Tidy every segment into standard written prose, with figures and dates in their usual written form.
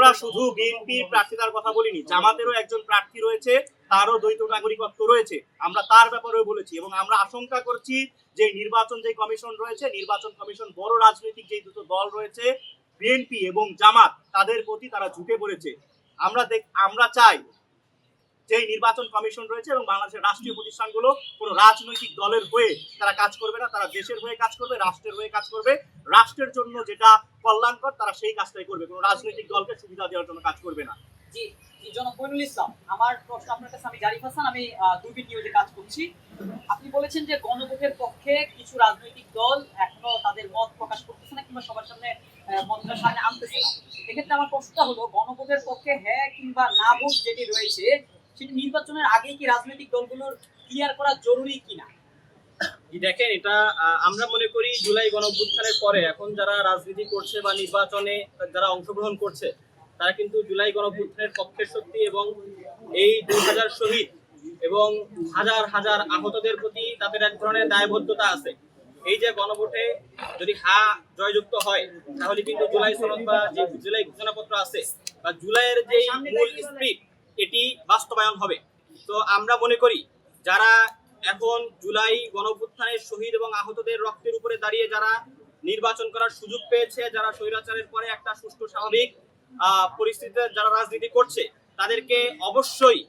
আমরা শুধু বিএনপির প্রার্থীদের কথা বলিনি, জামাতেরও একজন প্রার্থী রয়েছে, তারও দ্বৈত নাগরিকত্ব রয়েছে, আমরা তার ব্যাপারেও বলেছি। এবং আমরা আশঙ্কা করছি যে নির্বাচন যে কমিশন রয়েছে, নির্বাচন কমিশন বড় রাজনৈতিক যে দুটো দল রয়েছে বিএনপি এবং জামাত, তাদের প্রতি তারা ঝুঁকে পড়েছে। আমরা চাই যে নির্বাচন কমিশন রয়েছে এবং বাংলাদেশের রাষ্ট্রীয় প্রতিষ্ঠানগুলো কোনো রাজনৈতিক দলের হয়ে তারা কাজ করবে না, তারা দেশের হয়ে কাজ করবে, রাষ্ট্রের হয়ে কাজ করবে, রাষ্ট্রের জন্য যেটা কল্যাণকর তারা সেই কাজটাই করবে, কোনো রাজনৈতিক দলকে সুবিধা দেওয়ার জন্য কাজ করবে না। জি জি, জনাব মইনুল ইসলাম, আমার প্রশ্ন আপনার কাছে। আমি জারিফ হাসান, আমি দুর্বীন নিউজে কাজ করছি। আপনি বলেছেন যে গণভোটের পক্ষে কিছু রাজনৈতিক দল এখনো তাদের মত প্রকাশ করতেছে না কিংবা সবার সামনে মতটা সামনে আনতেছে না। এক্ষেত্রে আমার প্রশ্নটা হলো, গণভোটের পক্ষে হ্যাঁ কিংবা না ভোট যেটি রয়েছে সেটি নির্বাচনের আগে কি রাজনৈতিক দলগুলোর ক্লিয়ার করা জরুরি কিনা? দেখেন, এটা আমরা মনে করি জুলাই গণঅভ্যুত্থানের পরে এখন যারা রাজনীতি করছে বা নির্বাচনে যারা অংশগ্রহণ করছে তারা কিন্তু জুলাই গণঅভ্যুত্থানের পক্ষের শক্তি এবং এই 2000 শহীদ এবং হাজার হাজার আহতদের প্রতি তাদের এক ধরনের দায়বদ্ধতা আছে। এই যে গণভোটে যদি হ্যাঁ জয়যুক্ত হয় তাহলে কিন্তু জুলাই সনদ বা যে জুলাই ঘোষণাপত্র আছে বা জুলাইয়ের যে মূল স্পিরিট এটি বাস্তবায়ন হবে। তো আমরা মনে করি যারা এখন জুলাই গণঅভ্যুত্থানের শহীদ এবং আহতদের রক্তের উপরে দাঁড়িয়ে যারা নির্বাচন করার সুযোগ পেয়েছে, যারা স্বৈরাচারের পরে একটা সুষ্ঠু স্বাভাবিক পরিস্থিতিতে যারা রাজনীতি করছে, তাদেরকে অবশ্যই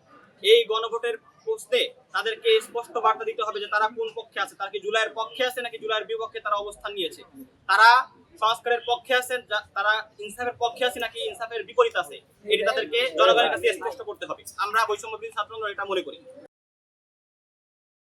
এই গণভোটের প্রশ্নে তাদেরকে স্পষ্ট বার্তা দিতে হবে যে তারা কোন পক্ষে আছে, তারা কি জুলাইয়ের পক্ষে আছে নাকি জুলাইয়ের বিপক্ষে তারা অবস্থান নিয়েছে, তারা সংস্কারের পক্ষে আছেন, তারা ইনসাফের পক্ষে আছে নাকি ইনসাফের বিপরীত আছে, এটি তাদেরকে জনগণের কাছে স্পষ্ট করতে হবে। আমরা বৈষম্য বিরোধী ছাত্র আন্দোলন এটা মনে করি।